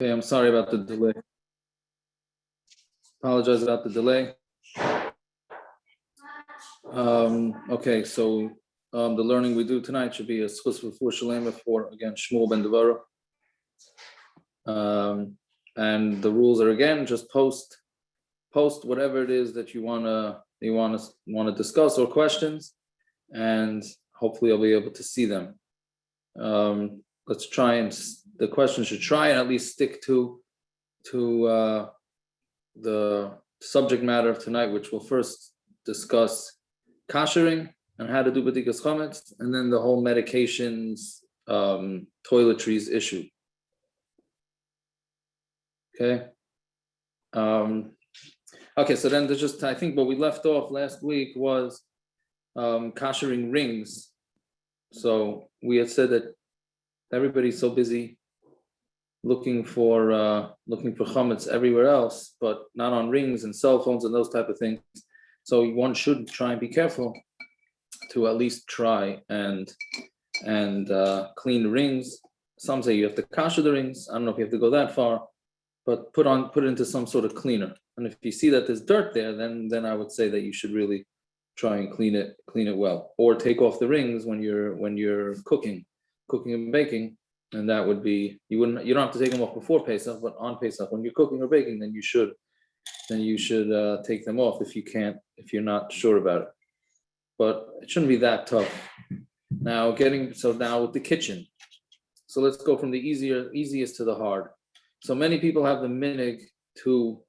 Okay, I'm sorry about the delay. Apologize about the delay. Okay, so the learning we do tonight should be a schus for Shalema for again Shmuel ben Devara. And the rules are again just post whatever it is that you wanna discuss or questions, and hopefully I'll be able to see them. Let's try and the questions should try and at least stick to the subject matter of tonight, which we'll first discuss kashering and how to do b'dikas chametz, and then the whole medications, toiletries issue. Okay. Okay, so then there's just, I think what we left off last week was kashering rings. So we had said that everybody's so busy looking for chametz everywhere else, but not on rings and cell phones and those type of things. So one should try and be careful to at least try and clean the rings. Some say you have to kasher the rings. I don't know if you have to go that far, but put it into some sort of cleaner. And if you see that there's dirt there, then I would say that you should really try and clean it well, or take off the rings when you're cooking and baking. And that would be, you don't have to take them off before Pesach, but on Pesach when you're cooking or baking, then you should take them off if you're not sure about it. But it shouldn't be that tough. Now with the kitchen. So let's go from the easiest to the hard. So many people have the minhag to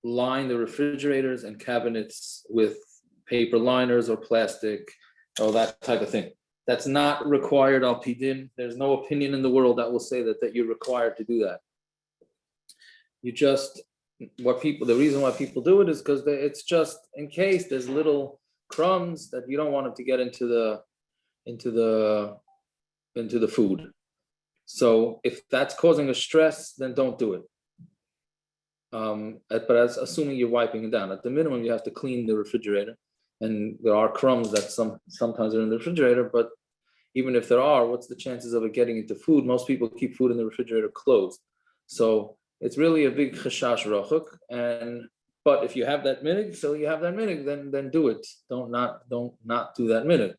line the refrigerators and cabinets with paper liners or plastic or that type of thing. That's not required al pidin. There's no opinion in the world that will say that you're required to do that. The reason why people do it is because it's just in case there's little crumbs that you don't want them to get into the food. So if that's causing a stress, then don't do it. But as assuming you're wiping it down, at the minimum you have to clean the refrigerator, and there are crumbs that sometimes are in the refrigerator. But even if there are, what's the chances of it getting into food? Most people keep food in the refrigerator closed, so it's really a big chashash rachuk. But if you have that minhag, then do it. Don't not do that minhag.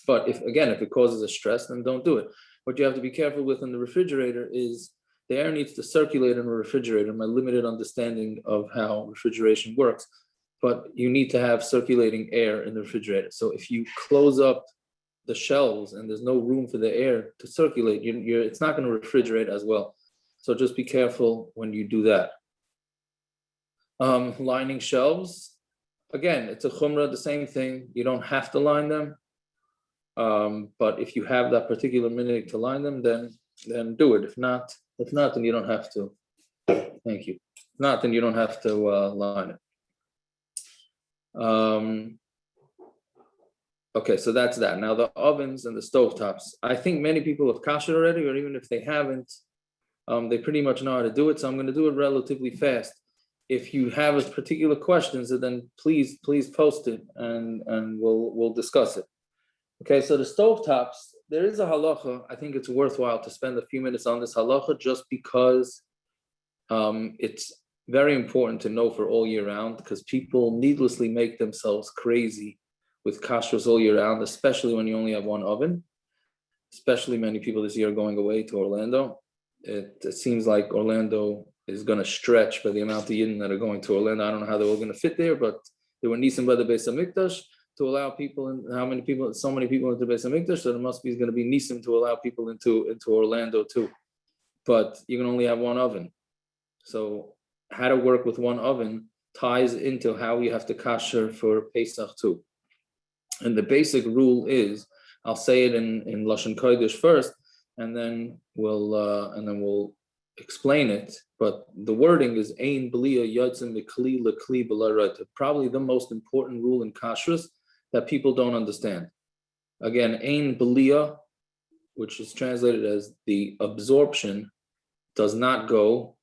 But if it causes a stress, then don't do it. What you have to be careful with in the refrigerator is the air needs to circulate in a refrigerator. My limited understanding of how refrigeration works, but you need to have circulating air in the refrigerator. So if you close up the shelves and there's no room for the air to circulate, it's not going to refrigerate as well. So just be careful when you do that. Lining shelves, again, it's a chumrah, the same thing. You don't have to line them. But if you have that particular minhag to line them, then do it. If not, then you don't have to. Thank you. If not, then you don't have to line it. Okay, so that's that. Now the ovens and the stovetops. I think many people have kasher already, or even if they haven't, they pretty much know how to do it. So I'm going to do it relatively fast. If you have a particular questions, then please post it, and we'll discuss it. Okay, so the stovetops, there is a halacha. I think it's worthwhile to spend a few minutes on this halacha just because it's very important to know for all year round, because people needlessly make themselves crazy with kashrus all year round, especially when you only have one oven. Especially many people this year are going away to Orlando. It seems like Orlando is going to stretch by the amount of Yidden that are going to Orlando. I don't know how they're all going to fit there, but there were nisim by the Beis HaMikdash to allow people in. So many people into Beis HaMikdash, so there must be going to be nisim to allow people into Orlando too. But you can only have one oven. So how to work with one oven ties into how you have to kasher for Pesach too. And the basic rule is, I'll say it in Lashon Kodesh first, and then we'll explain it. But the wording is Ein B'liya Yotzim Mikli L'Kli B'Larayta. Probably the most important rule in kashrus that people don't understand. Again, Ein B'liya, which is translated as the absorption, does not go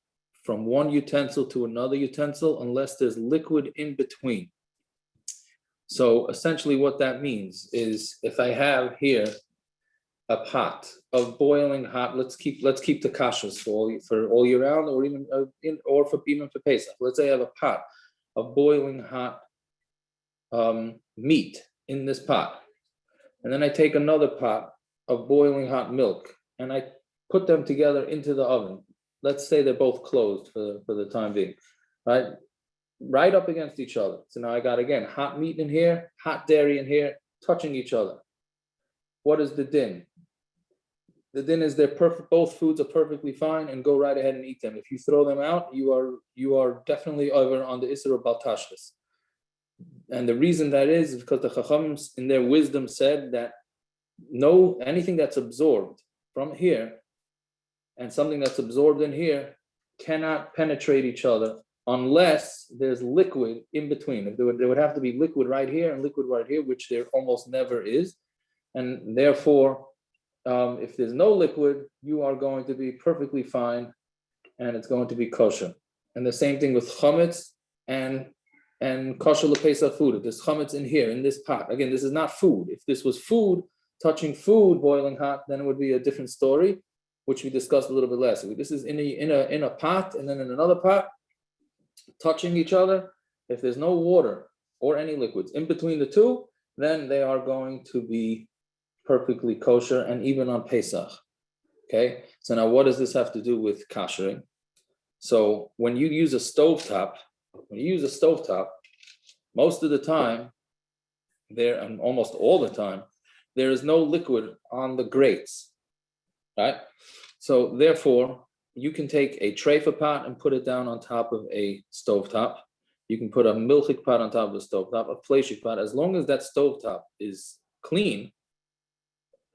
from one utensil to another utensil unless there's liquid in between. So essentially what that means is if I have here a pot of boiling hot. Let's keep the kashas for all year round, or even even for Pesach. Let's say I have a pot of boiling hot meat in this pot, and then I take another pot of boiling hot milk, and I put them together into the oven. Let's say they're both closed for the time being, right up against each other. So now I got, again, hot meat in here, hot dairy in here, touching each other. What is the din? The din is they're perfect. Both foods are perfectly fine, and go right ahead and eat them. If you throw them out, you are definitely over on the Isser of Baltashlis. And the reason that is because the Chachams in their wisdom said that anything that's absorbed from here and something that's absorbed in here cannot penetrate each other unless there's liquid in between. There would have to be liquid right here and liquid right here, which there almost never is. And therefore, if there's no liquid, you are going to be perfectly fine, and it's going to be kosher. And the same thing with chametz and kosher lepesach food. If there's chametz in here, in this pot, again, this is not food. If this was food, touching food, boiling hot, then it would be a different story, which we discussed a little bit last week. This is in a pot, and then in another pot, touching each other. If there's no water or any liquids in between the two, then they are going to be perfectly kosher, and even on Pesach. Okay, so now what does this have to do with koshering? So when you use a stovetop, most of the time, and almost all the time, there is no liquid on the grates, right? So therefore, you can take a trefa pot and put it down on top of a stovetop. You can put a milchik pot on top of a stovetop, a fleshik pot, as long as that stovetop is clean,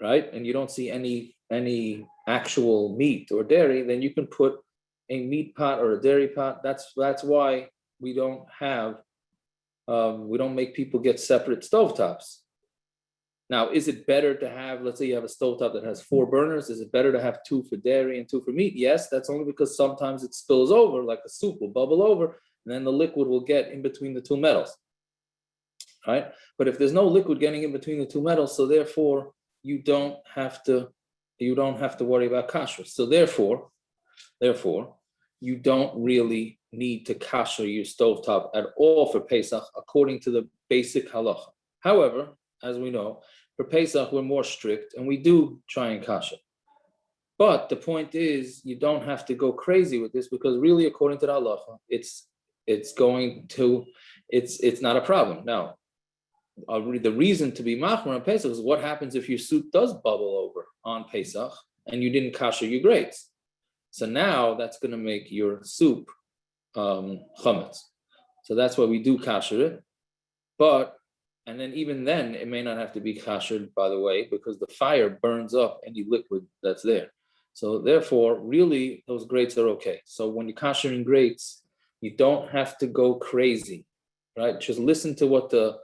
right? And you don't see any actual meat or dairy, then you can put a meat pot or a dairy pot. That's why we don't make people get separate stovetops. Now, is it better to have, let's say you have a stovetop that has 4 burners, is it better to have 2 for dairy and 2 for meat? Yes, that's only because sometimes it spills over, like the soup will bubble over, and then the liquid will get in between the 2 metals, right? But if there's no liquid getting in between the 2 metals, so therefore you don't have to worry about kashrus. So therefore, you don't really need to kasher your stovetop at all for Pesach, according to the basic halacha. However, as we know, for Pesach, we're more strict, and we do try and kasher. But the point is, you don't have to go crazy with this, because really, according to the halacha, it's not a problem. Now, the reason to be machmer on Pesach is what happens if your soup does bubble over on Pesach and you didn't kasher your grates. So now that's going to make your soup chametz. So that's why we do kasher it. And then even then, it may not have to be kashered, by the way, because the fire burns up any liquid that's there. So therefore, really, those grates are okay. So when you're kashering grates, you don't have to go crazy, right? Just listen to what the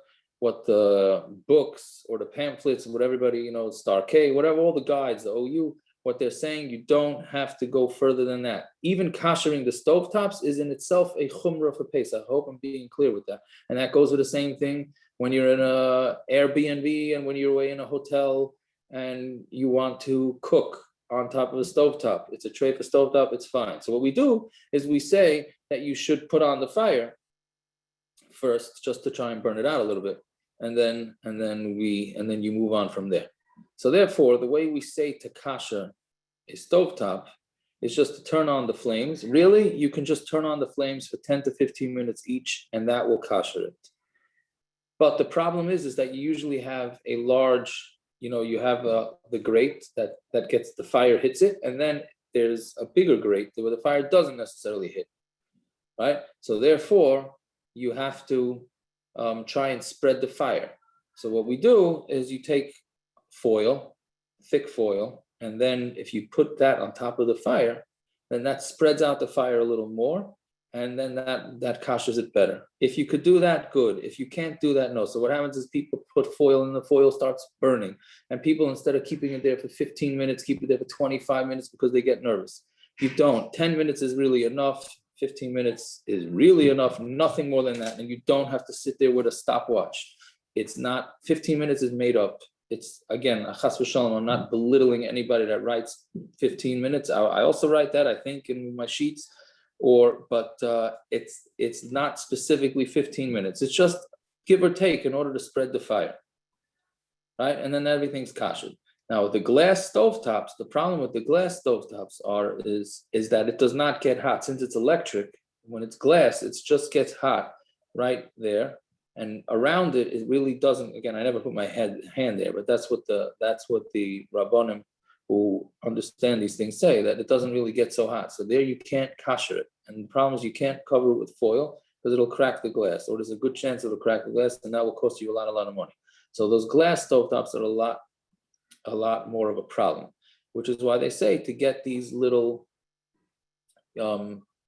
books or the pamphlets and what everybody, Star K, whatever, all the guides, the OU, what they're saying, you don't have to go further than that. Even kashering the stovetops is in itself a chumrah for Pesach. I hope I'm being clear with that. And that goes with the same thing when you're in a Airbnb and when you're away in a hotel and you want to cook on top of a stovetop. It's a tray for stovetop, it's fine. So what we do is we say that you should put on the fire first, just to try and burn it out a little bit. And then you move on from there. So therefore, the way we say to kasher a stovetop is just to turn on the flames. Really, you can just turn on the flames for 10 to 15 minutes each, and that will kasher it. But the problem is that you usually have a large, you have the grate that gets the fire hits it, and then there's a bigger grate where the fire doesn't necessarily hit, right? So therefore, you have to try and spread the fire. So what we do is you take foil, thick foil, and then if you put that on top of the fire, then that spreads out the fire a little more, and then that kashers it better. If you could do that, good. If you can't do that, no. So what happens is people put foil and the foil starts burning, and people, instead of keeping it there for 15 minutes, keep it there for 25 minutes because they get nervous. You don't. 10 minutes is really enough. 15 minutes is really enough, nothing more than that. And you don't have to sit there with a stopwatch. It's not, 15 minutes is made up. it's again, chas v'shalom, I'm not belittling anybody that writes 15 minutes. I also write that, I think, in my sheets, but it's not specifically 15 minutes. It's just give or take in order to spread the fire, right? And then everything's kosher. Now, with the glass stovetops, the problem with the glass stovetops is that it does not get hot. Since it's electric, when it's glass, it just gets hot right there. And around it, it really doesn't. Again, I never put my hand there, but that's what the Rabbanim who understand these things say, that it doesn't really get so hot. So there you can't kosher it. And the problem is you can't cover it with foil because it'll crack the glass, or there's a good chance it'll crack the glass, and that will cost you a lot of money. So those glass stovetops are a lot more of a problem, which is why they say to get these little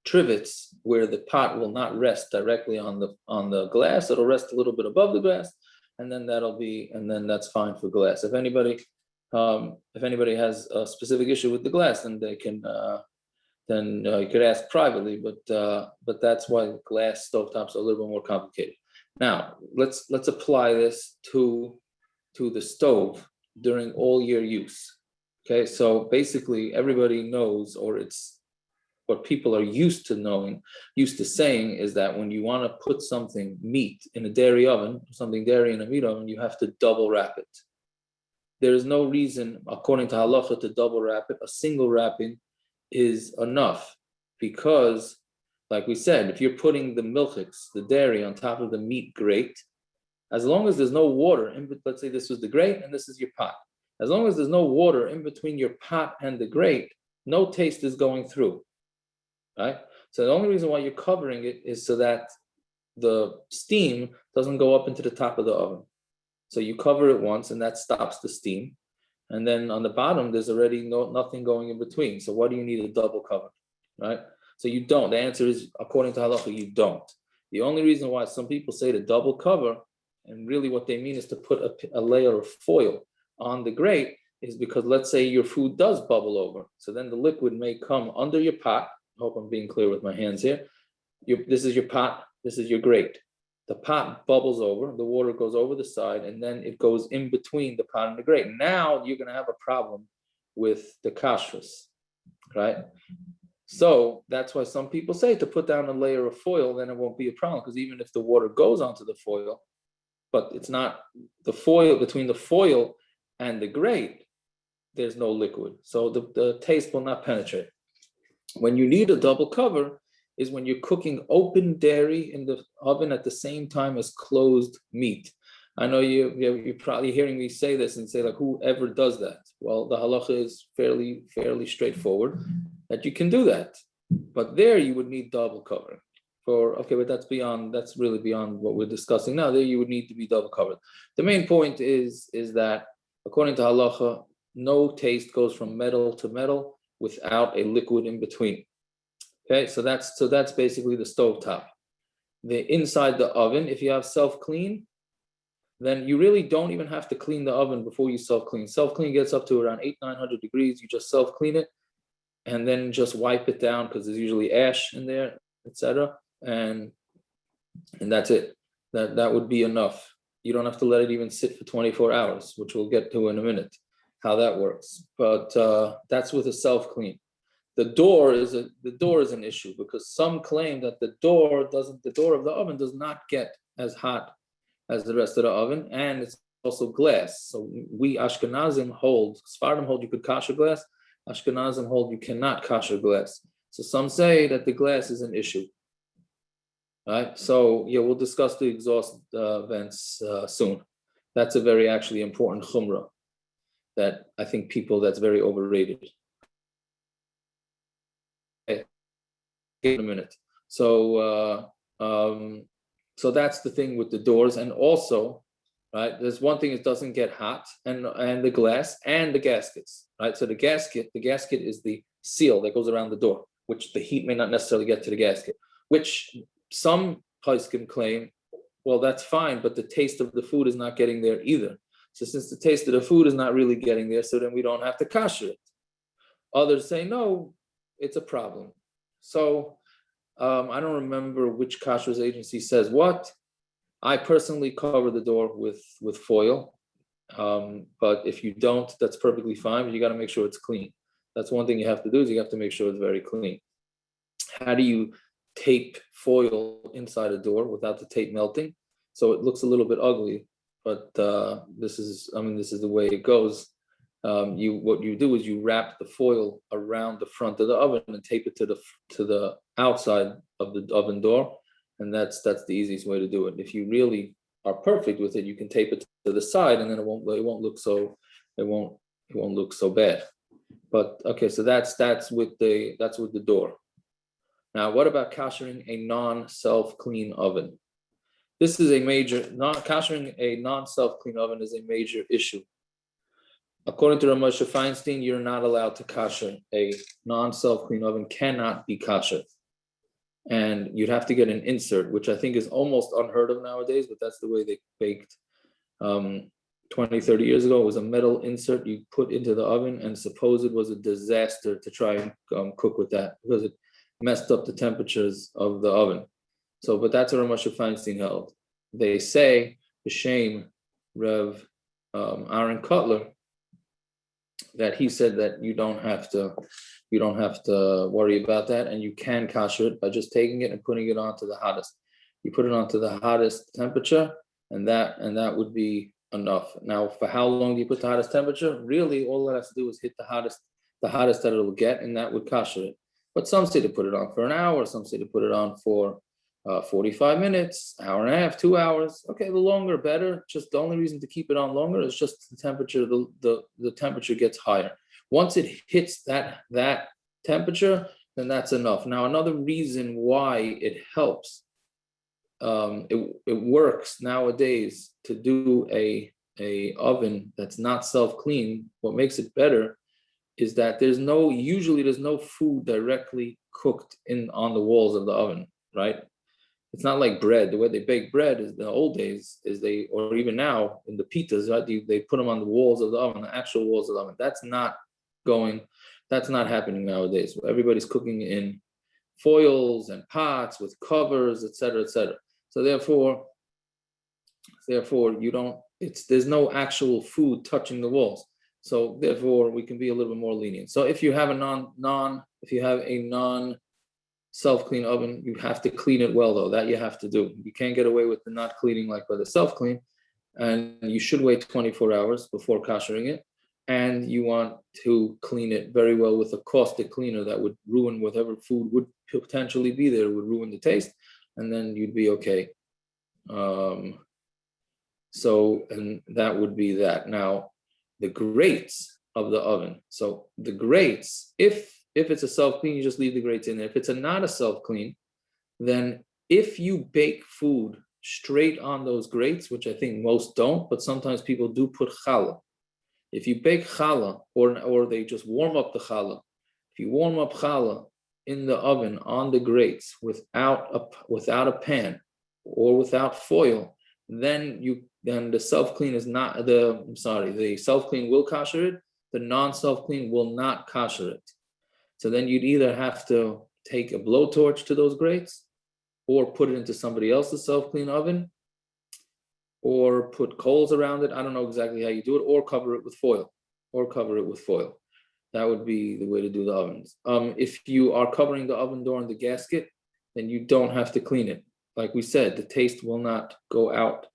trivets where the pot will not rest directly on the glass. It'll rest a little bit above the glass, and then that's fine for glass. If anybody has a specific issue with the glass, then they can you could ask privately. But that's why glass stovetops are a little bit more complicated. Now let's apply this to the stove during all year use. Okay, so basically everybody knows, or it's what people are used to saying is that when you want to put something meat in a dairy oven, something dairy in a meat oven, you have to double wrap it. There is no reason, according to halacha, to double wrap it. A single wrapping is enough, because, like we said, if you're putting the milchiks, the dairy, on top of the meat grate, as long as there's no water let's say this was the grate and this is your pot. As long as there's no water in between your pot and the grate, no taste is going through, right? So the only reason why you're covering it is so that the steam doesn't go up into the top of the oven. So you cover it once, and that stops the steam. And then on the bottom, there's already nothing going in between. So what do you need a double cover, right? So you don't. The answer is, according to halacha, you don't. The only reason why some people say to double cover, and really what they mean is to put a layer of foil on the grate, is because let's say your food does bubble over. So then the liquid may come under your pot. I hope I'm being clear with my hands here. This is your pot, this is your grate. The pot bubbles over, the water goes over the side, and then it goes in between the pot and the grate. Now you're going to have a problem with the kashrus, right? So that's why some people say to put down a layer of foil, then it won't be a problem, because even if the water goes onto the foil, but it's not the foil, between the foil and the grate, there's no liquid. So the taste will not penetrate. When you need a double cover is when you're cooking open dairy in the oven at the same time as closed meat. I know you're probably hearing me say this and say, like, whoever does that? Well, the halacha is fairly straightforward that you can do that. But there you would need double cover. But that's really beyond what we're discussing now. There you would need to be double covered. The main point is that according to halacha, no taste goes from metal to metal without a liquid in between. Okay, so that's basically the stovetop. The inside the oven, if you have self-clean, then you really don't even have to clean the oven before you self-clean. Self-clean gets up to around 800-900 degrees. You just self-clean it and then just wipe it down, because there's usually ash in there, etc. And that's it. That would be enough. You don't have to let it even sit for 24 hours, which we'll get to in a minute, how that works. But that's with a self-clean. The door is an issue, because some claim that the door of the oven does not get as hot as the rest of the oven, and it's also glass. So we Ashkenazim hold, Sephardim hold you could kosher glass, Ashkenazim hold you cannot kosher glass. So some say that the glass is an issue. Right, so yeah, we'll discuss the exhaust vents soon. That's a very actually important chumrah that I think that's very overrated. Okay, in a minute. So that's the thing with the doors, and also, right, there's one thing, it doesn't get hot, and the glass and the gaskets, right? So the gasket is the seal that goes around the door, which the heat may not necessarily get to the gasket, which some poskim claim, well, that's fine, but the taste of the food is not getting there either. So since the taste of the food is not really getting there, so then we don't have to kosher it. Others say, no, it's a problem. So I don't remember which kashrus agency says what. I personally cover the door with foil, But if you don't, that's perfectly fine, but you got to make sure it's clean. That's one thing you have to do, is you have to make sure it's very clean. How do you tape foil inside a door without the tape melting? So it looks a little bit ugly, but this is the way it goes. What you do is you wrap the foil around the front of the oven and tape it to the outside of the oven door, and that's the easiest way to do it. If you really are perfect with it, you can tape it to the side, and then it won't look so bad. But okay, so that's with the door. Now, what about kashering a non-self-clean oven? This is kashering a non-self-clean oven is a major issue. According to Rabbi Feinstein, you're not allowed to kasher. A non-self-clean oven cannot be kasher. And you'd have to get an insert, which I think is almost unheard of nowadays, but that's the way they baked 20, 30 years ago. It was a metal insert you put into the oven, and suppose it was a disaster to try and cook with that, because it messed up the temperatures of the oven. So, but that's what Rabbi Feinstein held. They say, b'shem Rev Aaron Cutler, that he said that you don't have to worry about that, and you can kasher it by just taking it and putting it onto the hottest. You put it onto the hottest temperature, and that would be enough. Now, for how long do you put the hottest temperature? Really, all it has to do is hit the hottest that it'll get, and that would kasher it. But some say to put it on for an hour, some say to put it on for 45 minutes, hour and a half, 2 hours. Okay, the longer better. Just the only reason to keep it on longer is just the temperature. The temperature gets higher. Once it hits that temperature, then that's enough. Now, another reason why it helps, it works nowadays to do a oven that's not self-clean. What makes it better is that there's no food directly cooked on the walls of the oven, right? It's not like bread. The way they bake bread is the old days or even now in the pitas, right? They put them on the walls of the oven, the actual walls of the oven. That's not happening nowadays. Everybody's cooking in foils and pots with covers, et cetera, et cetera. So therefore there's no actual food touching the walls. So therefore we can be a little bit more lenient. So if you have a non self-clean oven, you have to clean it well, though. That you have to do. You can't get away with the not cleaning like by the self-clean, and you should wait 24 hours before kashering it, and you want to clean it very well with a caustic cleaner that would ruin whatever food would potentially be there. It would ruin the taste, and then you'd be okay. And that would be that. Now, the grates of the oven. So the grates, if it's a self-clean, you just leave the grates in there. If it's not a self-clean, then if you bake food straight on those grates, which I think most don't, but sometimes people do put challah. If you bake challah, or they just warm up the challah, if you warm up challah in the oven on the grates without a pan or without foil, then the self-clean the self-clean will kasher it, the non-self-clean will not kasher it. So then you'd either have to take a blowtorch to those grates, or put it into somebody else's self-clean oven, or put coals around it. I don't know exactly how you do it, or cover it with foil. That would be the way to do the ovens. If you are covering the oven door and the gasket, then you don't have to clean it. Like we said, the taste will not go out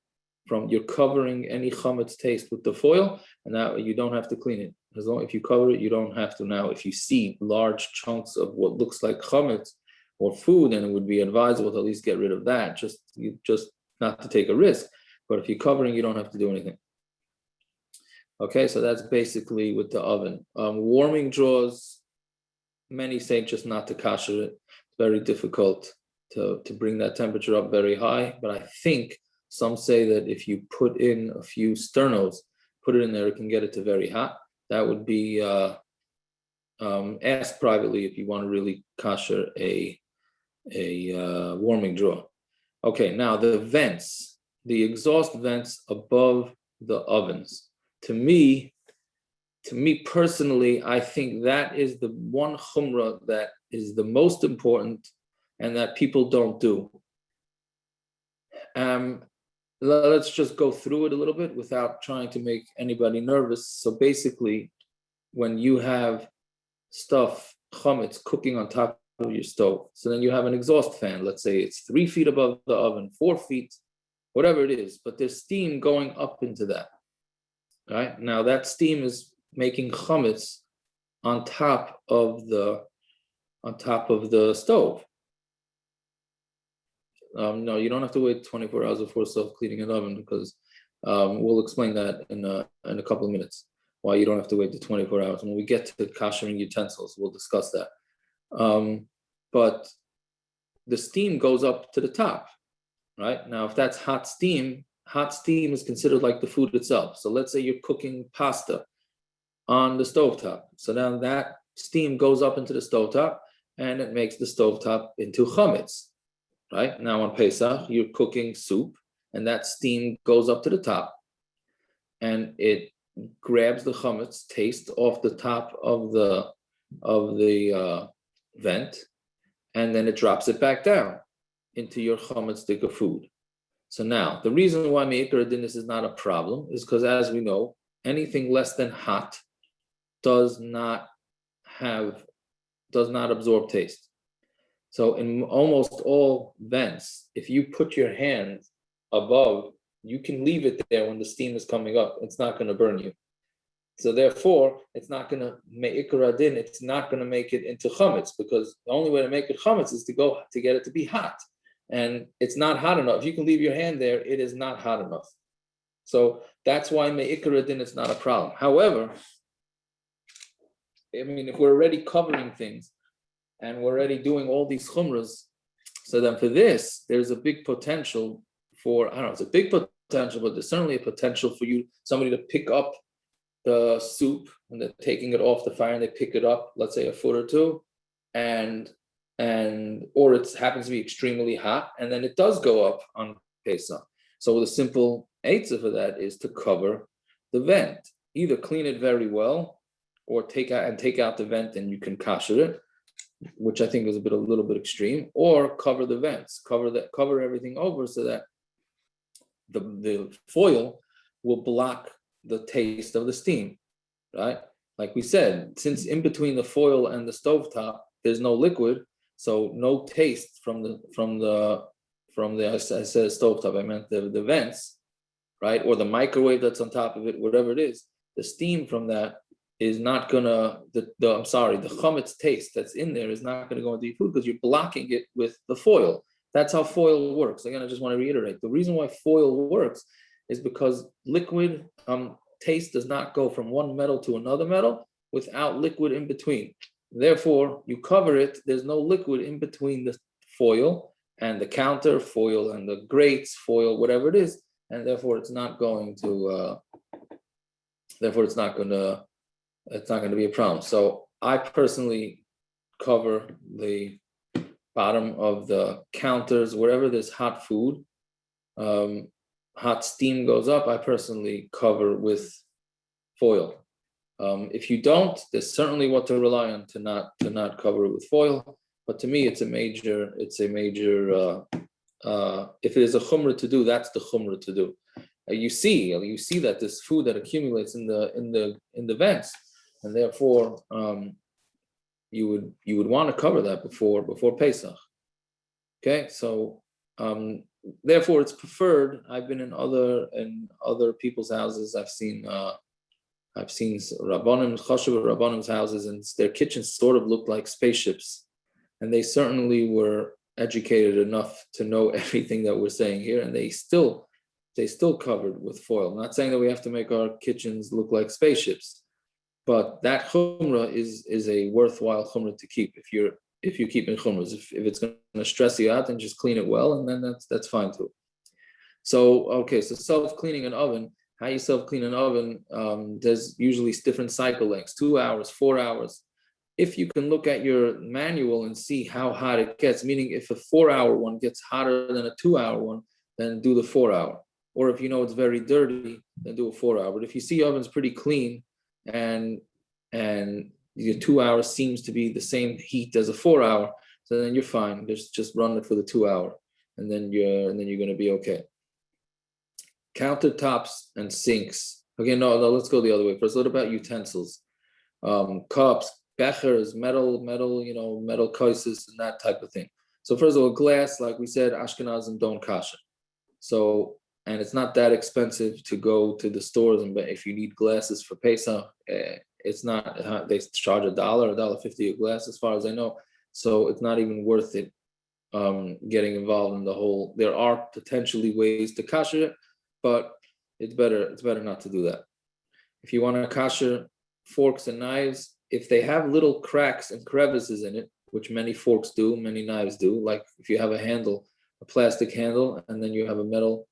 you're covering any chametz taste with the foil, and that you don't have to clean it. If you cover it, you don't have to. Now, if you see large chunks of what looks like chametz or food, then it would be advisable to at least get rid of that, just not to take a risk. But if you're covering, you don't have to do anything. Okay, so that's basically with the oven. Warming drawers, many say just not to kasher it. It's very difficult to bring that temperature up very high, but I think some say that if you put in a few sternos, put it in there, it can get it to very hot. That would be asked privately if you want to really kasher a warming drawer. Okay, now the vents, the exhaust vents above the ovens. To me personally, I think that is the one chumrah that is the most important and that people don't do. let's just go through it a little bit without trying to make anybody nervous. So basically, when you have stuff, chametz, cooking on top of your stove, so then you have an exhaust fan. Let's say it's 3 feet above the oven, 4 feet, whatever it is, but there's steam going up into that. Right now, that steam is making chametz on top of the stove. No, you don't have to wait 24 hours before self-cleaning an oven, because we'll explain that in a couple of minutes, why you don't have to wait the 24 hours. When we get to koshering utensils, we'll discuss that. But the steam goes up to the top, right? Now, if that's hot steam is considered like the food itself. So let's say you're cooking pasta on the stovetop. So now that steam goes up into the stovetop, and it makes the stovetop into chametz. Right now on Pesach, you're cooking soup, and that steam goes up to the top, and it grabs the chametz taste off the top of the vent, and then it drops it back down into your chametz stick of food. So now the reason why me'ikar adin this is not a problem is because, as we know, anything less than hot does not absorb taste. So in almost all vents, if you put your hand above, you can leave it there when the steam is coming up. It's not going to burn you. So therefore, it's not going to me'ikar adin. It's not going to make it into chametz, because the only way to make it chametz is to get it to be hot, and it's not hot enough. If you can leave your hand there, it is not hot enough. So that's why me'ikar adin is not a problem. However, I mean, if we're already covering things, and we're already doing all these chumras, so then for this, there's a big potential for, I don't know, it's a big potential, but there's certainly a potential for somebody to pick up the soup, and they're taking it off the fire, and they pick it up, let's say a foot or two, or it happens to be extremely hot, and then it does go up on Pesach. So the simple eitzah for that is to cover the vent. Either clean it very well, or take out the vent, and you can kasher it, which I think is a little bit extreme, or cover the vents, cover everything over, so that the foil will block the taste of the steam, right? Like we said, since in between the foil and the stovetop there's no liquid, so no taste from the I said stovetop, I meant the vents, right? Or the microwave that's on top of it, whatever it is, the steam from that is not gonna, the chametz taste that's in there is not gonna go into your food, because you're blocking it with the foil. That's how foil works. Again, I just want to reiterate, the reason why foil works is because liquid taste does not go from one metal to another metal without liquid in between. Therefore, you cover it, there's no liquid in between the foil and the counter, foil and the grates, foil, whatever it is, and therefore it's not going to be a problem. So I personally cover the bottom of the counters, wherever there's hot food, hot steam goes up, I personally cover with foil. If you don't, there's certainly what to rely on to not cover it with foil. But to me, it's a major. If it is a chumrah to do, that's the chumrah to do. You see that this food that accumulates in the vents, and therefore you would want to cover that before Pesach. Okay, so therefore it's preferred. I've been in other people's houses. I've seen Rabbanim's houses, and their kitchens sort of looked like spaceships, and they certainly were educated enough to know everything that we're saying here, and they still covered with foil. I'm not saying that we have to make our kitchens look like spaceships, but that chumrah is a worthwhile chumrah to keep if you're keeping chumras. If it's going to stress you out, then just clean it well, and then that's fine too. So self-cleaning an oven. How you self-clean an oven? There's usually different cycle lengths: 2 hours, 4 hours. If you can look at your manual and see how hot it gets, meaning if a 4-hour one gets hotter than a 2-hour one, then do the 4-hour. Or if you know it's very dirty, then do a 4-hour. But if you see your oven's pretty clean and your 2 hours seems to be the same heat as a 4-hour, so then you're fine. Just run it for the 2 hour, and then you're going to be okay. countertops and sinks. Okay, no, let's go the other way. First, what about utensils? Cups, bechers, metal, metal cases, and that type of thing. So first of all, glass, like we said, Ashkenazim don't kasher. So, and it's not that expensive to go to the stores, and if you need glasses for Pesach, it's not, they charge $1.50 a glass, as far as I know. So it's not even worth it getting involved in the whole. There are potentially ways to kasher it, but it's better not to do that. If you want to kasher forks and knives, if they have little cracks and crevices in it, which many forks do, many knives do, like if you have a handle, a plastic handle, and then you have a metal,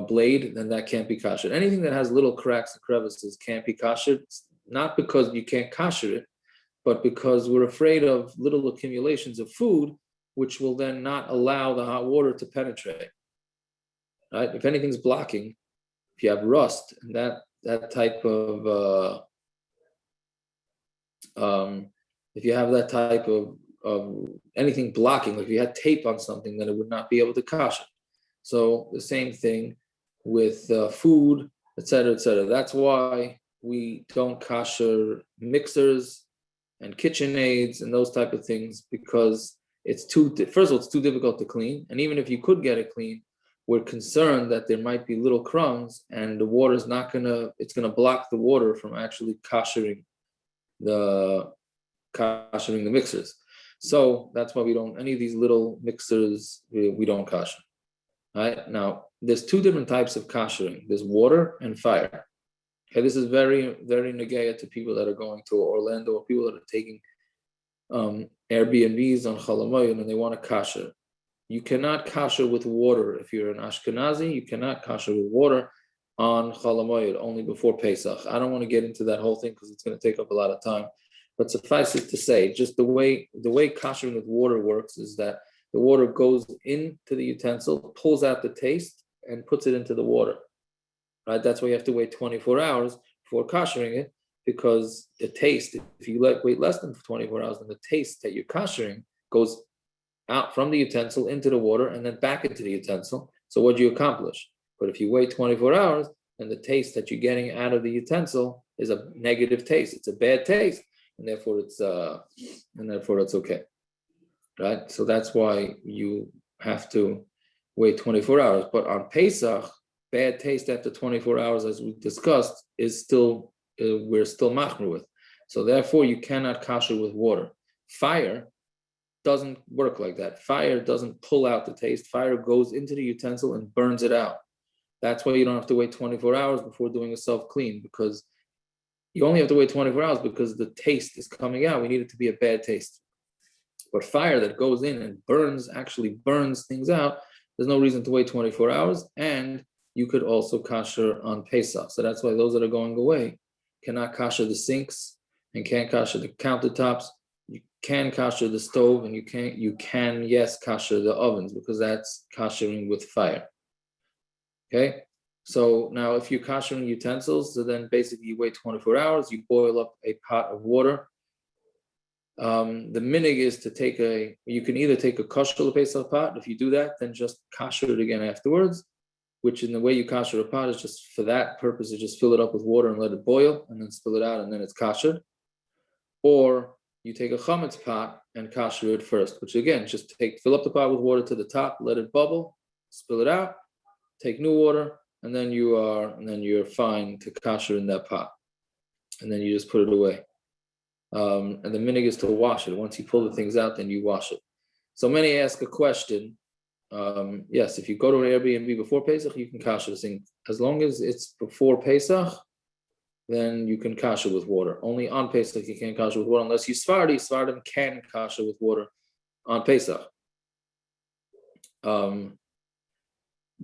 blade, then that can't be kashered. Anything that has little cracks and crevices can't be kashered, not because you can't kasher it, but because we're afraid of little accumulations of food, which will then not allow the hot water to penetrate. Right? If anything's blocking, if you have rust and that type of if you have that type of anything blocking, like if you had tape on something, then it would not be able to kasher. So the same thing with food, etc., etc. That's why we don't kasher mixers and KitchenAids and those type of things, because it's first of all, it's too difficult to clean. And even if you could get it clean, we're concerned that there might be little crumbs and the water's it's gonna block the water from actually kashering the mixers. So that's why we don't, any of these little mixers, we don't kasher. Right? Now, there's two different types of kashering. There's water and fire. Okay, this is very, very negaya to people that are going to Orlando, or people that are taking Airbnbs on Chalamoyim and they want to kasher. You cannot kasher with water. If you're an Ashkenazi, you cannot kasher with water on Chalamoyim, only before Pesach. I don't want to get into that whole thing because it's going to take up a lot of time. But suffice it to say, just the way kashering with water works is that the water goes into the utensil, pulls out the taste, and puts it into the water. Right? That's why you have to wait 24 hours before kashering it, because the taste, if you wait less than 24 hours, then the taste that you're kashering goes out from the utensil into the water and then back into the utensil. So what do you accomplish? But if you wait 24 hours, then the taste that you're getting out of the utensil is a negative taste. It's a bad taste, and therefore it's okay. Right? So that's why you have to wait 24 hours. But on Pesach, bad taste after 24 hours, as we discussed, is still, we're still machmer with. So therefore, you cannot kasher with water. Fire doesn't work like that. Fire doesn't pull out the taste. Fire goes into the utensil and burns it out. That's why you don't have to wait 24 hours before doing a self-clean, because you only have to wait 24 hours because the taste is coming out. We need it to be a bad taste. But fire that goes in and actually burns things out, there's no reason to wait 24 hours. And you could also kasher on Pesach. So that's why those that are going away cannot kasher the sinks and can't kasher the countertops. You can kasher the stove, and you can yes, kasher the ovens, because that's kashering with fire. Okay? So now if you're kashering utensils, so then basically you wait 24 hours, you boil up a pot of water. The minig is to you can either take a kosher Pesach pot. If you do that, then just kasher it again afterwards, which in the way you kasher a pot is just for that purpose, you just fill it up with water and let it boil, and then spill it out, and then it's kashered. Or you take a chametz pot and kasher it first, which again, just fill up the pot with water to the top, let it bubble, spill it out, take new water, and then you're fine to kasher in that pot. And then you just put it away. And the minig is to wash it. Once you pull the things out, then you wash it. So many ask a question. Yes, if you go to an Airbnb before Pesach, you can kasher the thing. As long as it's before Pesach, then you can kasher with water. Only on Pesach you can't kasher with water unless you Sephardi. Sephardim can kasher with water on Pesach.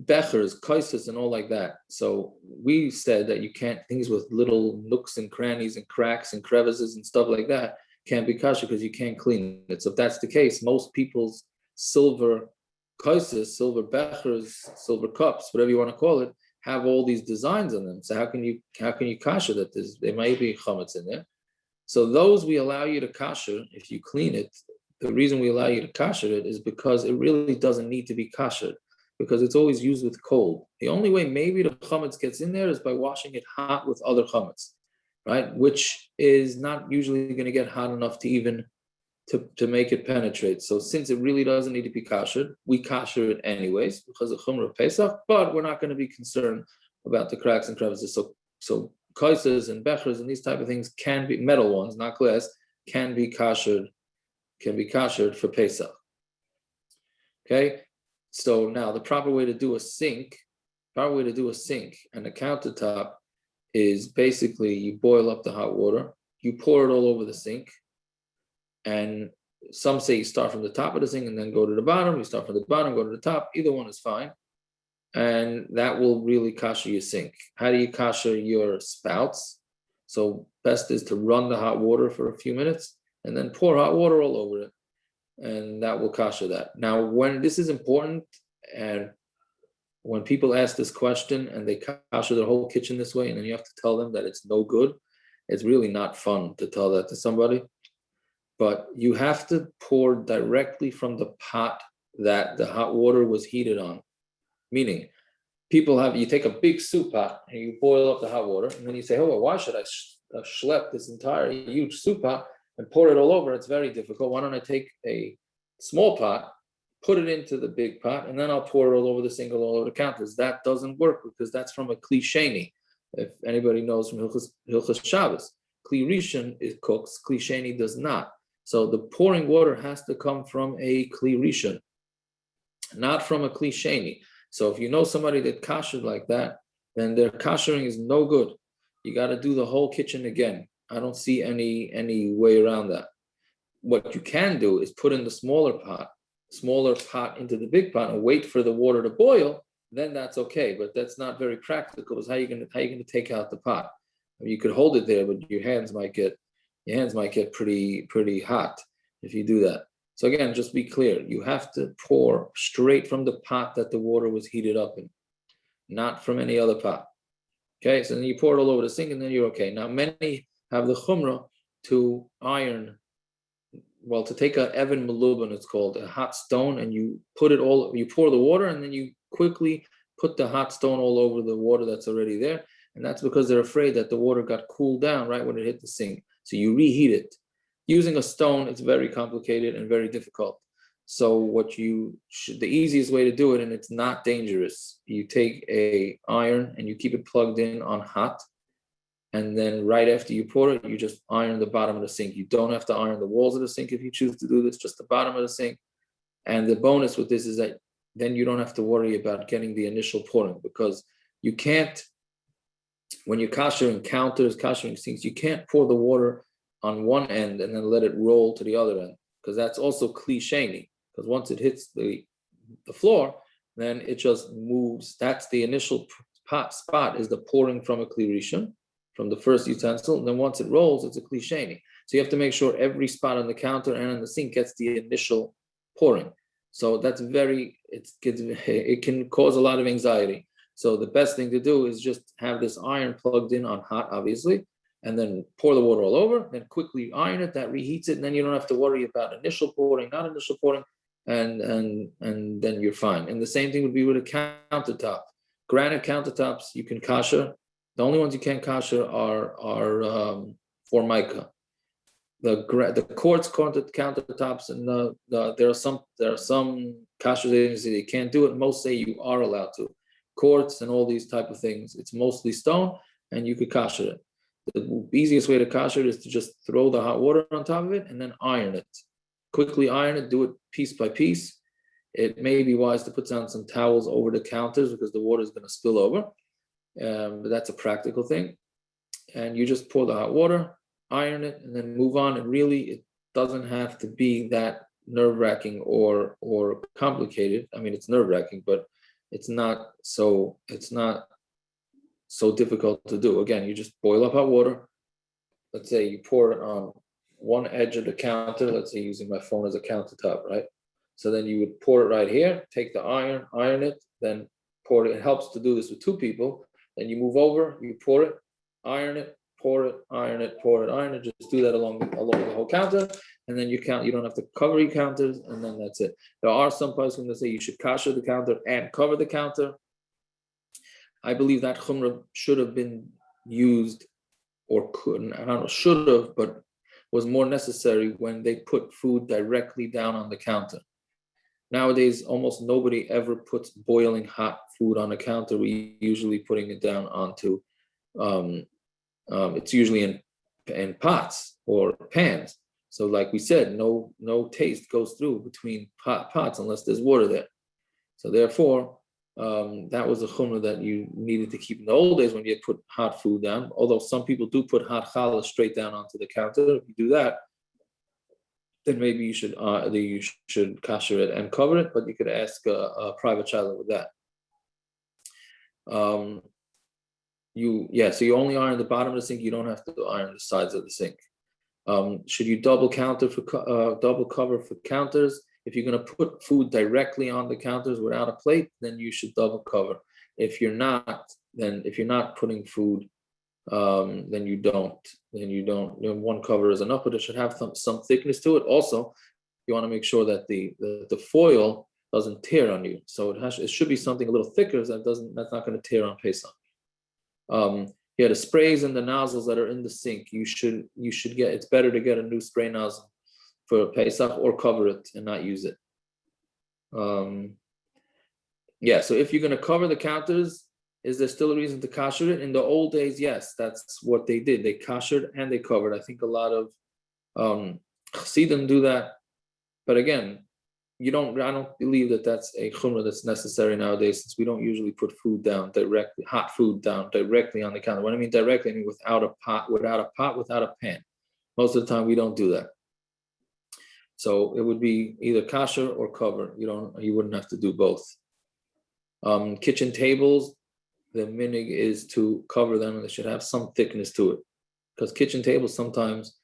Bechers, kaises, and all like that. So we said that you can't, things with little nooks and crannies and cracks and crevices and stuff like that can't be kasher because you can't clean it. So if that's the case, most people's silver kaises, silver bechers, silver cups, whatever you want to call it, have all these designs on them. So how can you kasher that? There might be chametz in there. So those we allow you to kasher if you clean it. The reason we allow you to kasher it is because it really doesn't need to be kashered. because it's always used with cold. The only way maybe the chametz gets in there is by washing it hot with other chametz, right? Which is not usually going to get hot enough to even to make it penetrate. So since it really doesn't need to be kasher, we kasher it anyways because of Chumrah Pesach, but we're not going to be concerned about the cracks and crevices. So kaisers and bechers and these type of things can be, metal ones, not glass, can be kashered for Pesach. Okay, so now the proper way to do a sink and a countertop is basically you boil up the hot water, you pour it all over the sink, and some say you start from the top of the sink and then go to the bottom. You start from the bottom, go to the top. Either one is fine. And that will really kasher your sink. How do you kasher your spouts? So best is to run the hot water for a few minutes and then pour hot water all over it. And that will kasher that. Now, when this is important, and when people ask this question and they kasher their whole kitchen this way, and then you have to tell them that it's no good, it's really not fun to tell that to somebody. But you have to pour directly from the pot that the hot water was heated on. Meaning, you take a big soup pot and you boil up the hot water, and then you say, oh, well, why should I schlep this entire huge soup pot and pour it all over? It's very difficult. Why don't I take a small pot, put it into the big pot, and then I'll pour it all over the sink, all over the counters? That doesn't work because that's from a kli sheni. If anybody knows from Hilchos Shabbos, kli rishon it cooks, kli sheni does not. So the pouring water has to come from a kli rishon, not from a kli sheni. So if you know somebody that kashered like that, then their kashering is no good. You got to do the whole kitchen again. I don't see any way around that. What you can do is put in the smaller pot into the big pot and wait for the water to boil. Then that's okay, but that's not very practical. Because how are you going to take out the pot? I mean, you could hold it there, but your hands might get pretty hot if you do that. So again, just be clear. You have to pour straight from the pot that the water was heated up in, not from any other pot. Okay, so then you pour it all over the sink and then you're okay. Now, many have the chumrah to iron, to take a even melubin, it's called, a hot stone, and you pour the water and then you quickly put the hot stone all over the water that's already there. And that's because they're afraid that the water got cooled down right when it hit the sink. So you reheat it. Using a stone, it's very complicated and very difficult. So the easiest way to do it, and it's not dangerous, you take a iron and you keep it plugged in on hot. And then right after you pour it, you just iron the bottom of the sink. You don't have to iron the walls of the sink if you choose to do this, just the bottom of the sink. And the bonus with this is that then you don't have to worry about getting the initial pouring, because you can't, when you're kashering counters, kashering sinks, you can't pour the water on one end and then let it roll to the other end, because that's also kli sheni. Because once it hits the floor, then it just moves. That's the initial spot, is the pouring from a kli rishon, from the first utensil. And then once it rolls, it's a kli sheni. So you have to make sure every spot on the counter and on the sink gets the initial pouring. So that's it can cause a lot of anxiety. So the best thing to do is just have this iron plugged in on hot, obviously, and then pour the water all over, then quickly iron it, that reheats it, and then you don't have to worry about initial pouring, not initial pouring, and then you're fine. And the same thing would be with a countertop. Granite countertops, you can kasher. The only ones you can't kasher are formica. The quartz countertops, and there are some kasher agencies that can't do it. Most say you are allowed to. Quartz and all these type of things, it's mostly stone, and you could kasher it. The easiest way to kasher it is to just throw the hot water on top of it and then iron it. Quickly iron it, do it piece by piece. It may be wise to put down some towels over the counters because the water is going to spill over. But that's a practical thing. And you just pour the hot water, iron it, and then move on. And really, it doesn't have to be that nerve-wracking or complicated. I mean, it's nerve-wracking, but it's not so difficult to do. Again, you just boil up hot water. Let's say you pour it on one edge of the counter. Let's say using my phone as a countertop, right? So then you would pour it right here, take the iron it, then pour it. It helps to do this with two people. Then you move over, you pour it, iron it, pour it, iron it, pour it, iron it. Just do that along the whole counter, and then you count. You don't have to cover your counters, and then that's it. There are some person that say you should kasher the counter and cover the counter. I believe that chumrah should have been used, or couldn't. I don't know, should have, but was more necessary when they put food directly down on the counter. Nowadays, almost nobody ever puts boiling hot food on the counter. We usually putting it down onto, it's usually in pots or pans. So like we said, no taste goes through between pots unless there's water there. So therefore, that was a chumrah that you needed to keep in the old days when you put hot food down. Although some people do put hot challah straight down onto the counter. If you do that, then maybe you should kasher it and cover it, but you could ask a private child with that. So you only iron the bottom of the sink. You don't have to iron the sides of the sink. Should you double cover for counters? If you're going to put food directly on the counters without a plate, then you should double cover. If you're not putting food, then you don't. One cover is enough, but it should have some thickness to it. Also, you want to make sure that the foil doesn't tear on you. So it should be something a little thicker that's not going to tear on Pesach. The sprays and the nozzles that are in the sink, you should get. It's better to get a new spray nozzle for Pesach or cover it and not use it. So if you're going to cover the counters, is there still a reason to kasher it? In the old days, yes, that's what they did. They kashered and they covered. I think a lot of chassidim do that. But again, I don't believe that that's a chumrah that's necessary nowadays, since we don't usually put hot food down directly on the counter. When I mean directly, I mean without a pan. Most of the time we don't do that. So it would be either kasher or cover. You wouldn't have to do both. Kitchen tables, the minig is to cover them, and they should have some thickness to it, because kitchen tables sometimes,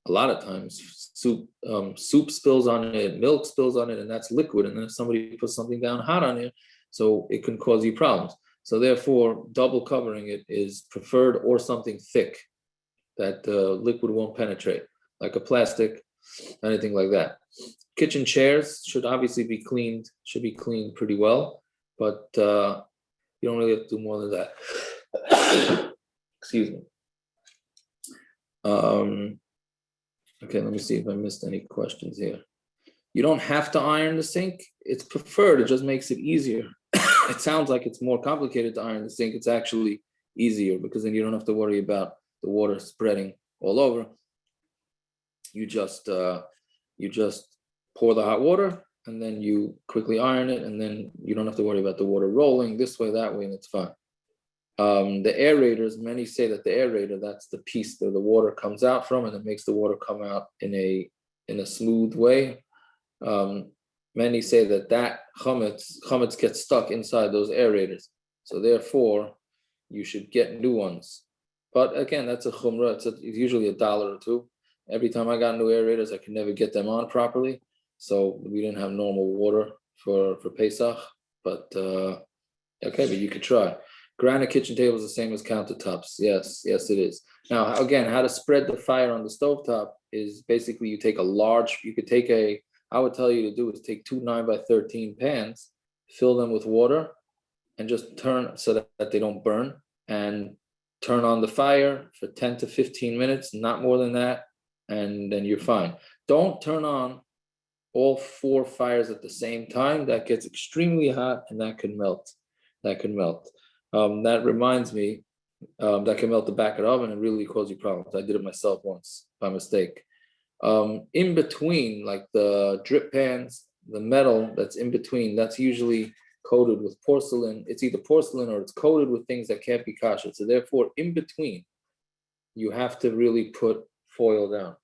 a lot of times, soup spills on it, milk spills on it, and that's liquid. And then if somebody puts something down hot on it, so it can cause you problems. So therefore, double covering it is preferred, or something thick that the liquid won't penetrate, like a plastic, anything like that. Kitchen chairs should obviously be cleaned. Should be cleaned pretty well, but you don't really have to do more than that. Excuse me. Okay, let me see if I missed any questions here. You don't have to iron the sink. It's preferred. It just makes it easier. It sounds like it's more complicated to iron the sink. It's actually easier, because then you don't have to worry about the water spreading all over. You just pour the hot water, and then you quickly iron it, and then you don't have to worry about the water rolling this way, that way, and it's fine. The aerators, many say that the aerator, that's the piece that the water comes out from, and it makes the water come out in a smooth way. Many say that chametz gets stuck inside those aerators. So therefore, you should get new ones. But again, that's a chumrah. It's usually $1 or $2. Every time I got new aerators, I could never get them on properly. So we didn't have normal water for Pesach. But but you could try. Granite kitchen table is the same as countertops. Yes, it is. Now, again, how to spread the fire on the stovetop is basically I would tell you to do is take 2 9x13 pans, fill them with water, and just turn so that they don't burn, and turn on the fire for 10 to 15 minutes, not more than that, and then you're fine. Don't turn on all 4 fires at the same time. That gets extremely hot, and that can melt. That reminds me, that can melt the back of the oven and really cause you problems. I did it myself once by mistake. In between, like the drip pans, the metal that's in between, that's usually coated with porcelain. It's either porcelain or it's coated with things that can't be kosher. So therefore, in between, you have to really put foil down.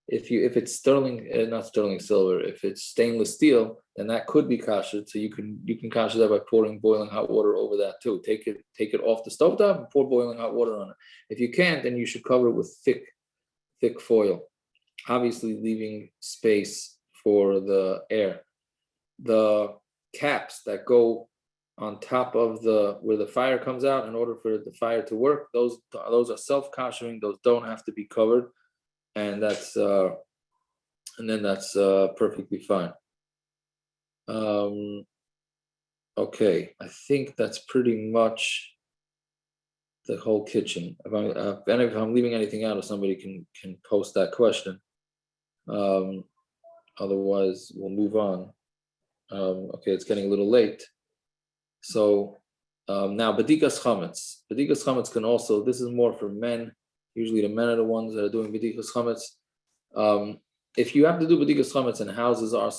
If it's not sterling silver, if it's stainless steel, then that could be kosher. So you can kosher that by pouring boiling hot water over that too. Take it off the stovetop and pour boiling hot water on it. If you can't, then you should cover it with thick foil, obviously leaving space for the air. The caps that go on top of where the fire comes out in order for the fire to work. Those are self-koshering. Those don't have to be covered, and that's perfectly fine. Okay, I think that's pretty much the whole kitchen. If I'm leaving anything out, if somebody can post that question. Otherwise, we'll move on. Okay, it's getting a little late. So now, bedikas chametz. Bedikas chametz can also, this is more for men. Usually the men are the ones that are doing bedikas chametz. If you have to do bedikas chametz in houses our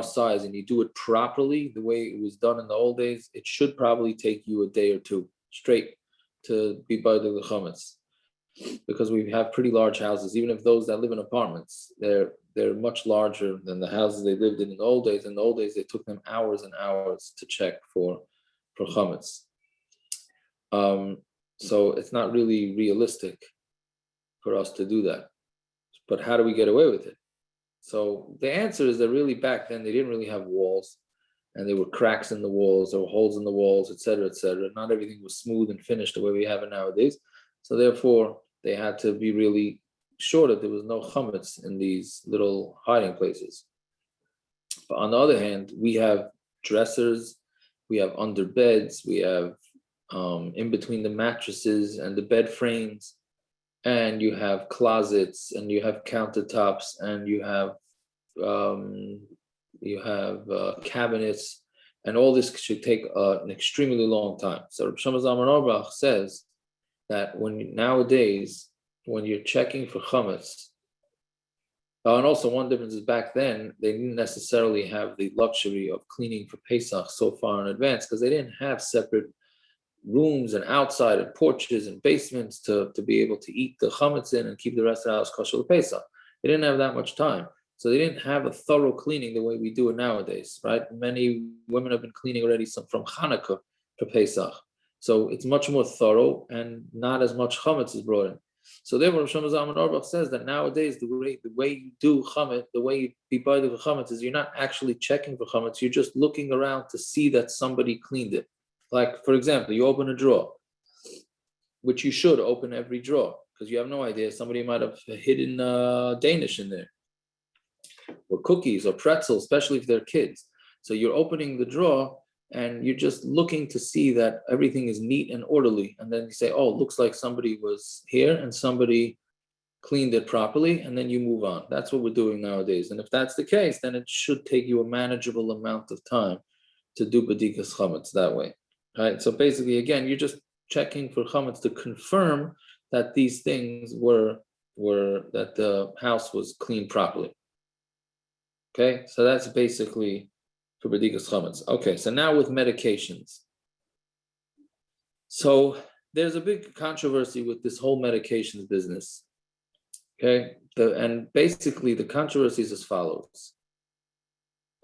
size, and you do it properly, the way it was done in the old days, it should probably take you a day or two straight to be by the chametz. Because we have pretty large houses, even if those that live in apartments, they're much larger than the houses they lived in the old days. In the old days, it took them hours and hours to check for chametz. So it's not really realistic for us to do that. But how do we get away with it? So the answer is that really back then they didn't really have walls, and there were cracks in the walls, there were holes in the walls, etc., etc. Not everything was smooth and finished the way we have it nowadays. So therefore, they had to be really sure that there was no chametz in these little hiding places. But on the other hand, we have dressers, we have under beds, we have in between the mattresses and the bed frames, and you have closets, and you have countertops, and you have cabinets, and all this should take an extremely long time. So Rabbi Zalman Auerbach says that nowadays, when you're checking for chametz, and also one difference is back then, they didn't necessarily have the luxury of cleaning for Pesach so far in advance, because they didn't have separate rooms and outside and porches and basements to be able to eat the chametz in and keep the rest of the house kosher for Pesach. They didn't have that much time. So they didn't have a thorough cleaning the way we do it nowadays, right? Many women have been cleaning already from Hanukkah for Pesach. So it's much more thorough, and not as much chametz is brought in. So therefore, Rabbi Zalman Auerbach says that nowadays the way you do chametz, the way you be by the chametz, is you're not actually checking for chametz. You're just looking around to see that somebody cleaned it. Like, for example, you open a drawer, which you should open every drawer, because you have no idea, somebody might have hidden Danish in there, or cookies or pretzels, especially if they're kids. So you're opening the drawer, and you're just looking to see that everything is neat and orderly. And then you say, oh, it looks like somebody was here and somebody cleaned it properly, and then you move on. That's what we're doing nowadays. And if that's the case, then it should take you a manageable amount of time to do bedikas chametz that way. Right? So basically, again, you're just checking for chametz to confirm that these things were that the house was cleaned properly. Okay, so that's basically for bedikas chametz. Okay, so now with medications. So there's a big controversy with this whole medications business. Okay, and basically the controversy is as follows.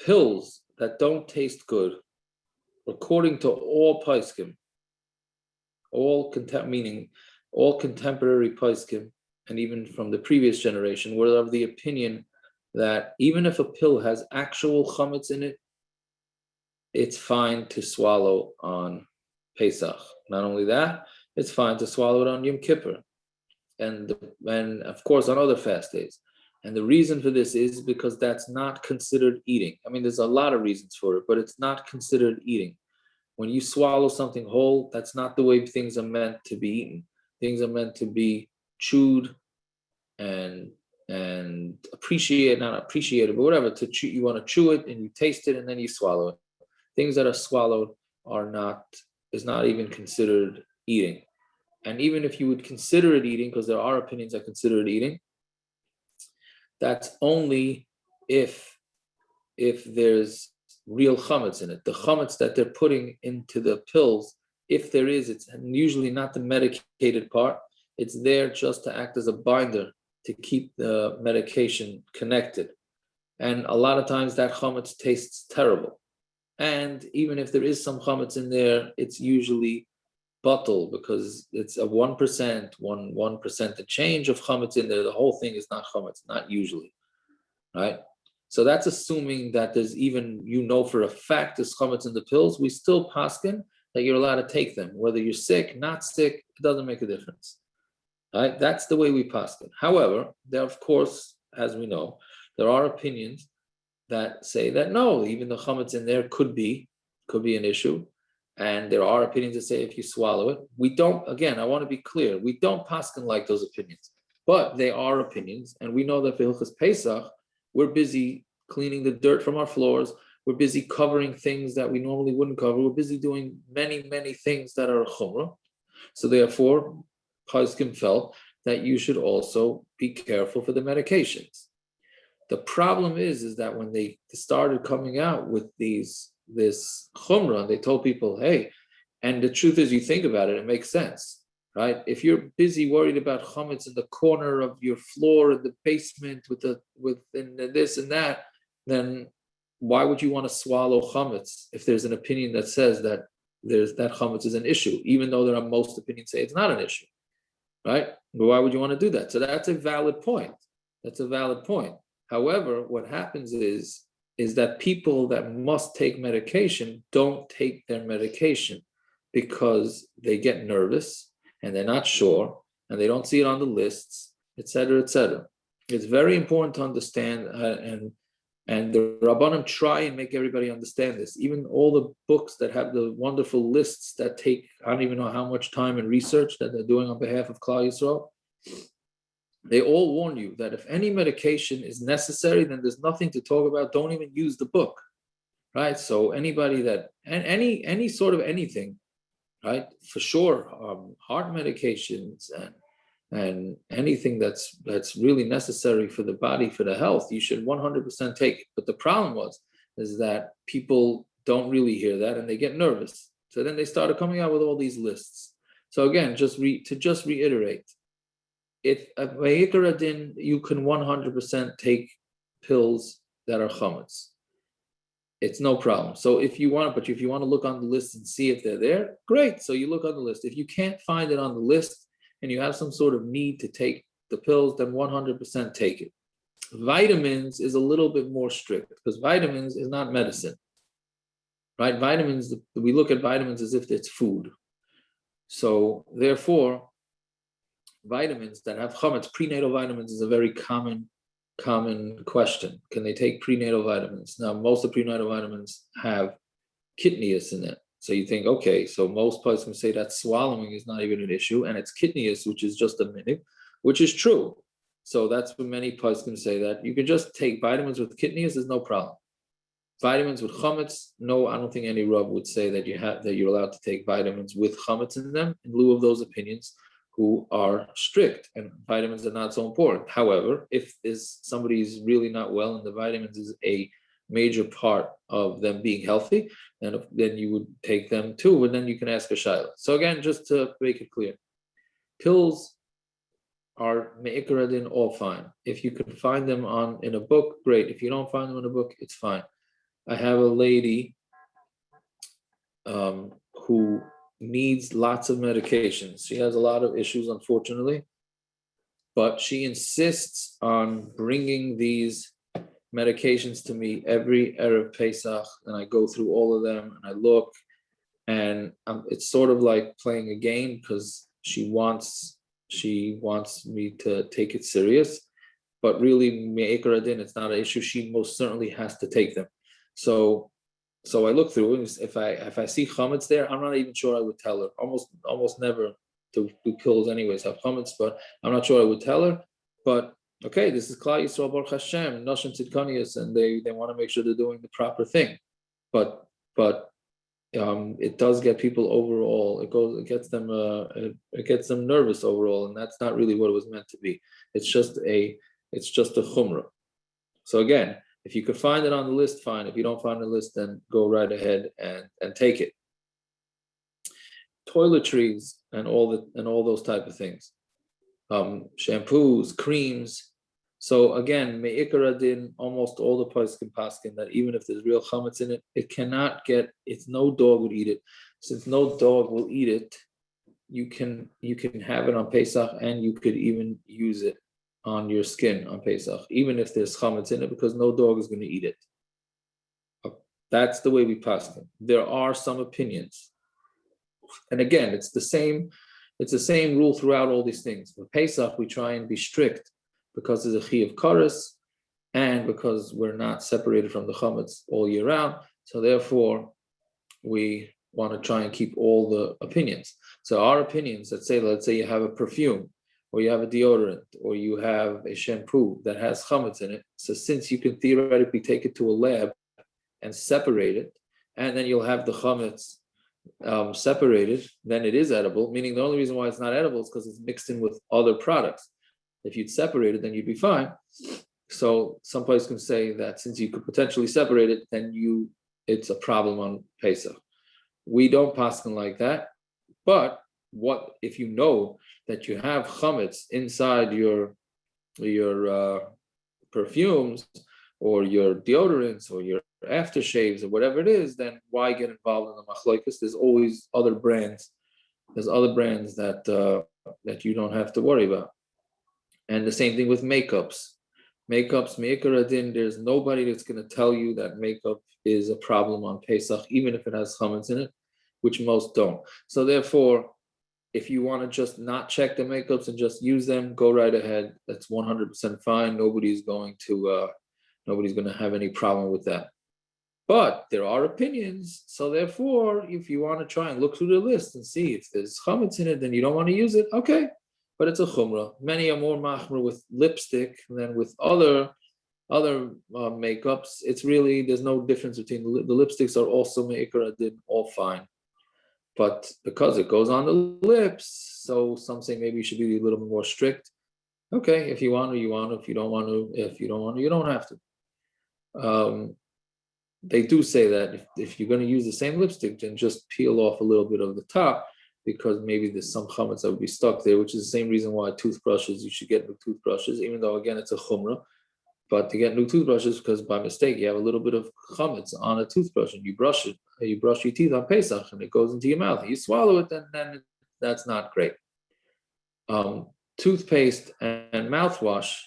Pills that don't taste good, according to all poskim, all contemporary poskim, and even from the previous generation, were of the opinion that even if a pill has actual chametz in it, it's fine to swallow on Pesach. Not only that, it's fine to swallow it on Yom Kippur, and of course on other fast days. And the reason for this is because that's not considered eating. I mean, there's a lot of reasons for it, but it's not considered eating. When you swallow something whole, that's not the way things are meant to be eaten. Things are meant to be chewed and not appreciated, but whatever. To chew, you want to chew it and you taste it and then you swallow it. Things that are swallowed is not even considered eating. And even if you would consider it eating, because there are opinions that consider it eating, that's only if there's real chametz in it. The chametz that they're putting into the pills, if there is, it's usually not the medicated part. It's there just to act as a binder to keep the medication connected. And a lot of times that chametz tastes terrible. And even if there is some chametz in there, it's usually bottle, because it's a 1%, 1% a change of chametz in there. The whole thing is not chametz, not usually, right? So that's assuming that there's even, for a fact there's chametz in the pills. We still paskin that you're allowed to take them. Whether you're sick, not sick, it doesn't make a difference. Right? That's the way we paskin. However, there, of course, as we know, there are opinions that say that no, even the chametz in there could be an issue. And there are opinions that say if you swallow it, we don't, again, I want to be clear, we don't paskin like those opinions, but they are opinions. And we know that for Hilchos Pesach, we're busy cleaning the dirt from our floors. We're busy covering things that we normally wouldn't cover. We're busy doing many, many things that are chumrah. So therefore, Paskin felt that you should also be careful for the medications. The problem is that when they started coming out with this chumrah, they told people, hey, and the truth is, you think about it, it makes sense, right? If you're busy worried about chametz in the corner of your floor in the basement with this and that, then why would you want to swallow chametz if there's an opinion that says that chametz is an issue, even though there are most opinions say it's not an issue, right? But why would you want to do that? So that's a valid point. However, what happens is that people that must take medication don't take their medication because they get nervous and they're not sure and they don't see it on the lists, etc., etc. It's very important to understand, and the Rabbanim try and make everybody understand this. Even all the books that have the wonderful lists that take, I don't even know how much time and research that they're doing on behalf of Klal Yisrael, they all warn you that if any medication is necessary, then there's nothing to talk about. Don't even use the book, right? So anybody that, and any sort of anything, right? For sure, heart medications and anything that's really necessary for the body, for the health, you should 100% take it. But the problem is that people don't really hear that and they get nervous. So then they started coming out with all these lists. So again, just reiterate, if you can 100% take pills that are chametz. It's no problem. So if you want to look on the list and see if they're there, great. So you look on the list. If you can't find it on the list and you have some sort of need to take the pills, then 100% take it. Vitamins is a little bit more strict because vitamins is not medicine, right? Vitamins, we look at vitamins as if it's food. So therefore, vitamins that have chametz, prenatal vitamins is a very common question. Can they take prenatal vitamins? Now, most of the prenatal vitamins have kitnius in it. So you think, okay, so most people can say that swallowing is not even an issue, and it's kitnius, which is just a minute, which is true. So that's what many people can say, that you can just take vitamins with kitnius, there's no problem. Vitamins with chametz, no, I don't think any Rav would say that you're allowed to take vitamins with chametz in them, in lieu of those opinions who are strict, and vitamins are not so important. However, if somebody's really not well and the vitamins is a major part of them being healthy, then you would take them too, and then you can ask a shayla. So again, just to make it clear, pills are me'ikar adin all fine. If you can find them in a book, great. If you don't find them in a book, it's fine. I have a lady who needs lots of medications. She has a lot of issues, unfortunately, but she insists on bringing these medications to me every Erev Pesach, and I go through all of them and I look, and it's sort of like playing a game because she wants me to take it serious, but really, me'ikar adin, it's not an issue. She most certainly has to take them. So I look through, and if I see chametz there, I'm not even sure I would tell her. Almost never do pills anyways have chametz, but I'm not sure I would tell her. But okay, this is Klal Yisrael Baruch Hashem, Nashim Tzidkanius, and they want to make sure they're doing the proper thing. But it does get people overall. It gets them nervous overall, and that's not really what it was meant to be. It's just a chumrah. So again, if you could find it on the list, fine. If you don't find the list, then go right ahead and take it. Toiletries and all those type of things, shampoos, creams. So again, me'ikar adin, almost all the paskin that even if there's real chametz in it, it's no dog would eat it. Since no dog will eat it, you can have it on Pesach, and you could even use it on your skin on Pesach, even if there's chametz in it, because no dog is going to eat it. That's the way we pass them. There are some opinions, and again, it's the same rule throughout all these things. For Pesach, we try and be strict because there's a chi of kares, and because we're not separated from the chametz all year round. So therefore, we want to try and keep all the opinions. So our opinions, let's say you have a perfume, or you have a deodorant, or you have a shampoo that has chametz in it. So since you can theoretically take it to a lab and separate it, and then you'll have the chametz separated, then it is edible, meaning the only reason why it's not edible is because it's mixed in with other products. If you'd separate it, then you'd be fine. So some place can say that since you could potentially separate it, then it's a problem on Pesach. We don't paskin like that. But what if you know that you have chametz inside your perfumes or your deodorants or your aftershaves or whatever it is, then why get involved in the machlokes? There's always other brands. There's other brands that you don't have to worry about. And the same thing with makeups. Makeups, me'ikar adin, there's nobody that's going to tell you that makeup is a problem on Pesach, even if it has chametz in it, which most don't. So therefore, if you want to just not check the makeups and just use them, go right ahead. That's 100% fine. Nobody's going to have any problem with that. But there are opinions. So therefore, if you want to try and look through the list and see if there's chametz in it, then you don't want to use it. Okay. But it's a chumrah. Many are more machmer with lipstick than with other makeups. It's really, there's no difference between the lipsticks are also me'ikar adin, all fine. But because it goes on the lips, so some say maybe you should be a little bit more strict. Okay, if you want to, you want to. If you don't want to, you don't have to. They do say that if you're going to use the same lipstick, then just peel off a little bit of the top, because maybe there's some chametz that would be stuck there, which is the same reason why toothbrushes, you should get new toothbrushes, even though, again, it's a chumrah. But to get new toothbrushes, because by mistake, you have a little bit of chametz on a toothbrush, and you brush your teeth on Pesach, and it goes into your mouth. You swallow it, then that's not great. Toothpaste and mouthwash,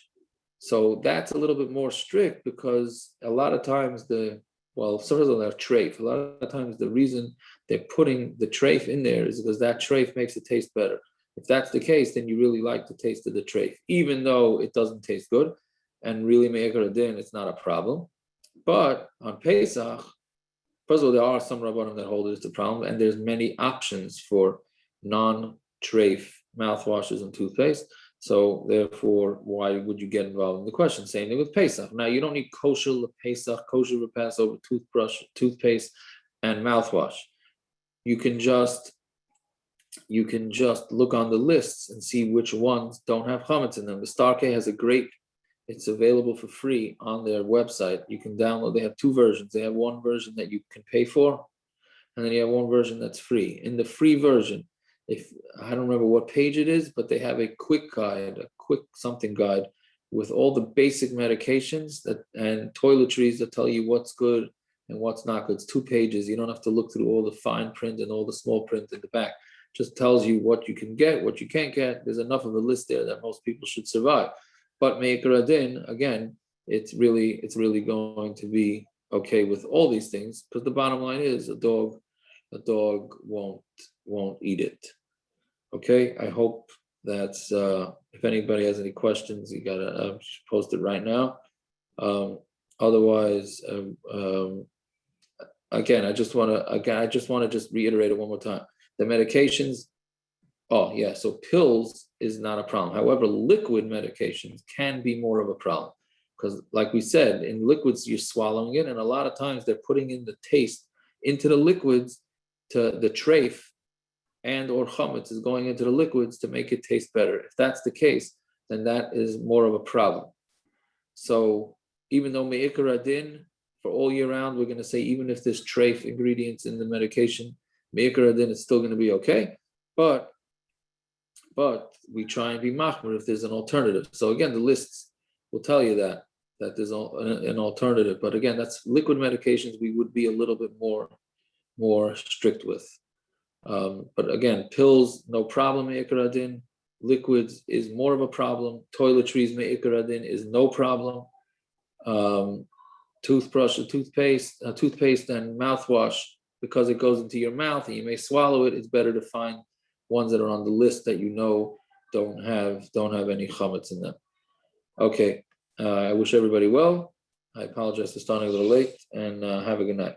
so that's a little bit more strict, because a lot of times first of all, they're treif. A lot of times the reason they're putting the treif in there is because that treif makes it taste better. If that's the case, then you really like the taste of the treif, even though it doesn't taste good. And really, me'ikar adin, it's not a problem. But on Pesach, first of all, there are some rabbanim that hold it's a problem, and there's many options for non-treif mouthwashes and toothpaste. So therefore, why would you get involved in the question? Same thing with Pesach. Now, you don't need kosher Pesach, kosher Passover, toothbrush, toothpaste, and mouthwash. You can just look on the lists and see which ones don't have chametz in them. The Starkey has it's available for free on their website. You can download. They have two versions. They have one version that you can pay for, and then you have one version that's free. In the free version, if I don't remember what page it is, but they have a quick guide with all the basic medications and toiletries that tell you what's good and what's not good. It's 2 pages. You don't have to look through all the fine print and all the small print in the back. Just tells you what you can get, what you can't get. There's enough of a list there that most people should survive. But me'ikar adin, again, it's really going to be okay with all these things, because the bottom line is a dog won't eat it. Okay, I hope that's if anybody has any questions, you gotta post it right now. Otherwise, again, I just want to reiterate it one more time. The medications. Oh yeah, so pills is not a problem. However, liquid medications can be more of a problem, because like we said, in liquids you're swallowing it, and a lot of times they're putting in the taste into the liquids, to the treif and or chametz is going into the liquids to make it taste better. If that's the case, then that is more of a problem. So even though me'ikar adin for all year round, we're going to say even if there's treif ingredients in the medication, me'ikar adin is still going to be okay, but we try and be machmer if there's an alternative. So again, the lists will tell you that there's an alternative. But again, that's liquid medications we would be a little bit more strict with. But again, pills, no problem, me'ikar adin. liquids is more of a problem. Toiletries me'ikar hadin is no problem. Toothbrush or toothpaste and mouthwash, because it goes into your mouth and you may swallow it, it's better to find ones that are on the list that you know don't have any chametz in them. Okay, I wish everybody well. I apologize for starting a little late, and have a good night.